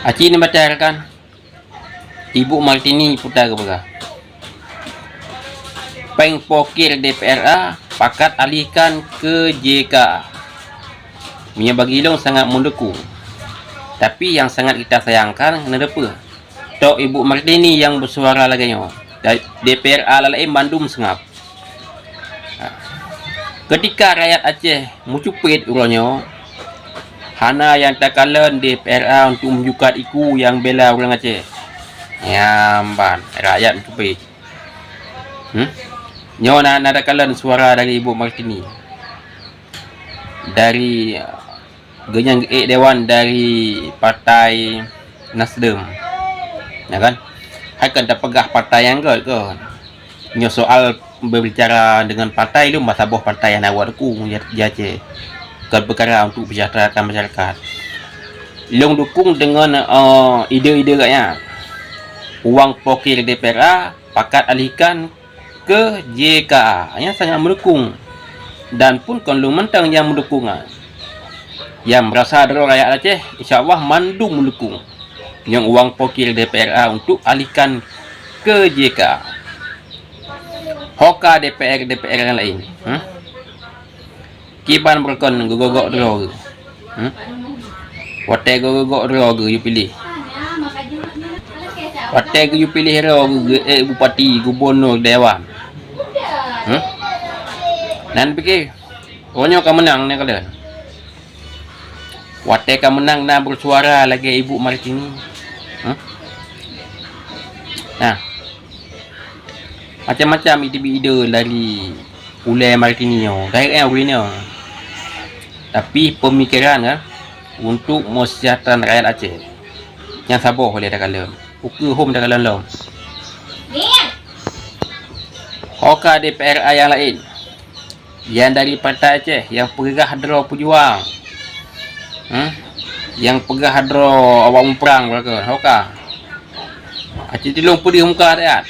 Aci ni batalkan Ibu Martini putar ke Peng pokir DPRA pakat alihkan ke JK. Mia Bagilong sangat mendukung. Tapi yang sangat kita sayangkan kenapa? Tok Ibu Martini yang bersuara laganya. DPRA lalai Bandung sengap. Ketika rakyat Aceh mucupit uronyo, hana yang takalan DPRA untuk menjukat iku yang bela orang Aceh. Nyamban rakyat mucupit. Nyo nada kalan suara dari Ibu Martini. Dari genyang dewan dari partai Nasdem. Ya kan? Akan terpegah partai yang ke. Nyo soal berbicara dengan partai lu masa boh partai yang awak dukung Aceh. Ke perkara untuk mensejahterakan masyarakat. Long dukung dengan ide-ide rakyat. Uang pokir DPRA pakat alihkan ke JKA yang sangat mendukung, dan pun kalau mentang yang mendukung yang merasa ada rakyat Aceh, insyaAllah Bandung mendukung yang uang pokir DPRA untuk alihkan ke JKA. Hoka DPR yang lain kiban berkon gogok drog watai gogok drog you pilih watai you pilih drog bupati gubernur dewan. Dan pikir onyo ka menang ni kalian. Wate ka menang na bersuara lagi Ibu Martini. Nah. Macam-macam ide-ide dari Ulay Martini yo. Direct win yo. Tapi pemikiran untuk mensejahterakan rakyat Aceh. Yang sabar oleh dak kalian. Ukur home dak kalian lom. Hoka DPRA yang lain yang dari partai Aceh yang pegah draw pejuang yang pegah draw awak memperang mereka hoka Aceh tilung pedih muka rakyat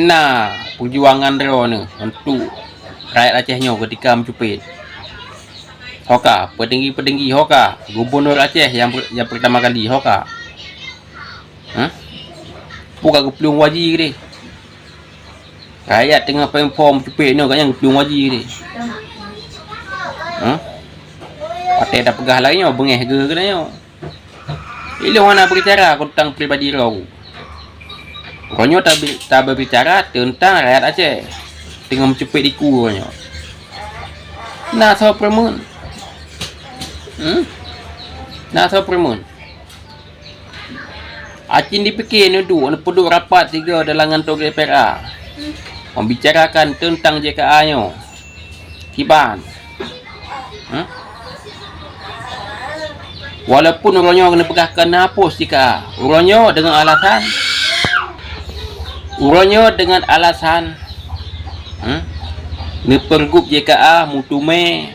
na perjuangan draw ni untuk rakyat Aceh nyo ketika mencupit hoka petinggi-petinggi hoka gubernur Aceh yang pertama kali hoka bukan kepelung wajib ni rakyat tengah perform cepet ni katnya kepelung wajib ni pakai dah pegah lainnya bengeh ke katanya ilu mana berbicara tentang pribadi rau konyo tak berbicara tentang rakyat Aceh tengah mencepit iku konyo nah so permun nah so permun Acin dipikir ni tu penduduk rapat tiga dalam ngantuk DPRA membicarakan tentang JKA nyo kiban walaupun uronyo kena pegahkan hapus JKA uronyo dengan alasan ni pergub JKA mutume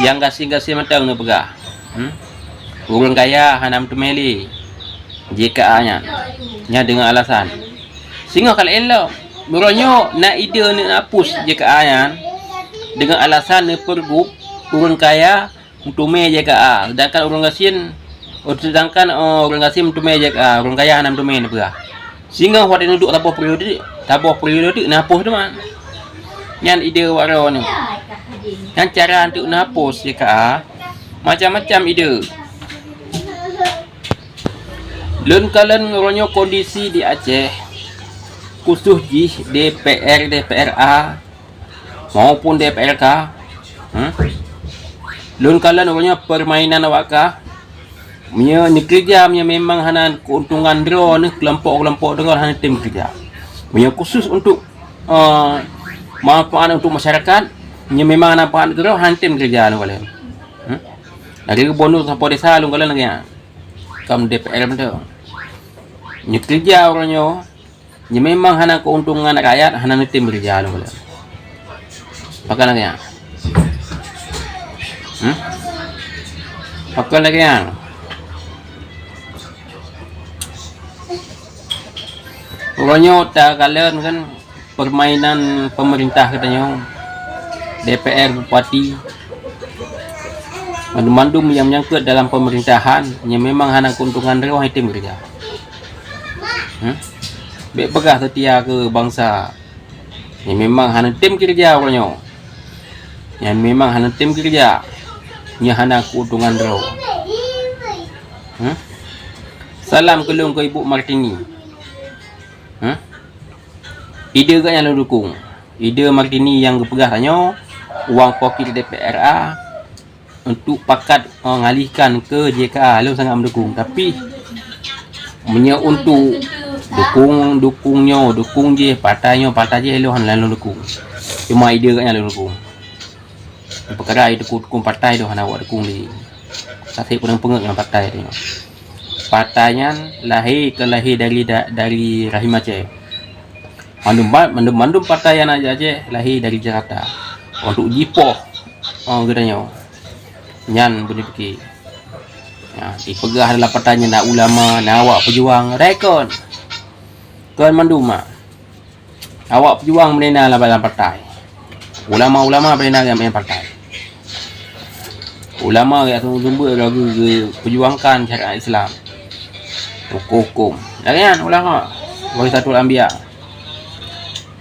yang gasing-gasing matang ni pegah urang kaya hanam tumeli JKA nya dengan alasan sehingga kalau elok uronyo nak ide nak hapus JKA nya dengan alasan ni pergub urang kaya mutume JKA sedangkan orang gasing mutume JKA urang kaya hanam tume ni pegah sehingga hak duduk tabuh periode nak hapus tu man yang ide waro ni yang cara untuk nak hapus JKA macam-macam ide lun kalian uronyo kondisi di Aceh khusus di DPRA maupun DPRK lun kalian uronyo permainan awak punya ni kerja punya memang hana keuntungan draw ni kelompok-kelompok dengan hana tim kerja punya khusus untuk manfaat untuk masyarakat punya memang hana manfaat draw hana tim kerja lu kalian dari bonus sampai desa lu kalian lagi kam DPR betul ni kerja orangnya ni memang hana keuntungan rakyat hana tim kerja lu kalian pakai lagi pakai lagi orangnya tak kalian kan permainan pemerintah katanya DPR bupati Mandum-mandum yang menyangkut dalam pemerintahan yang memang hana keuntungan dia orang itim kerja. Baik pegah setia ke bangsa yang memang hana tim kerja orangnya. Yang memang hana tim kerja yang hana keuntungan dia. Salam kelung ke Ibu Martini. Ide ke yang lu dukung. Ide Martini yang kepegah tanya uang poket DPRA untuk pakat mengalihkan ke JKA. Lu sangat mendukung, tapi punya untuk dukung je partai je lu han lalu dukung. Cuma ide ke yang lu dukung. Perkara itu dukung partai tu han awak dukung di. Saya kurang pengek dengan partai tu. Partainya lahir dari rahim Aceh. Mandum partai yang Aceh lahir dari Jakarta. Untuk jipoh gedanya. Nyan boleh fikir. Ya, dipegah dalam partainya nak ulama, nak awak pejuang rekon. Kan mandum mak. Awak pejuang menena dalam partai. Ulama menena dalam partai. Ulama yang sumber lagu perjuangkan syariat Islam. Hukum. Jangan ulama. Bagi satu anbiya.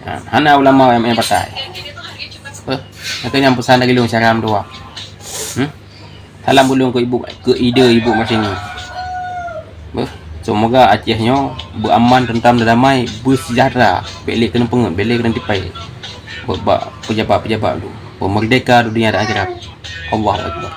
Hana ulama yang partai. Nanti yang pesan dari Long Syaram tu. Salam bulung ke ide Ibu macam ni. Semoga Acehnya beraman, tentram dan damai, bersejahtera. Belik kena pengut, belik kena tipai. Pejabat-pejabat tu. Pemerdeka dunia dan akhirat. Allahu Akbar.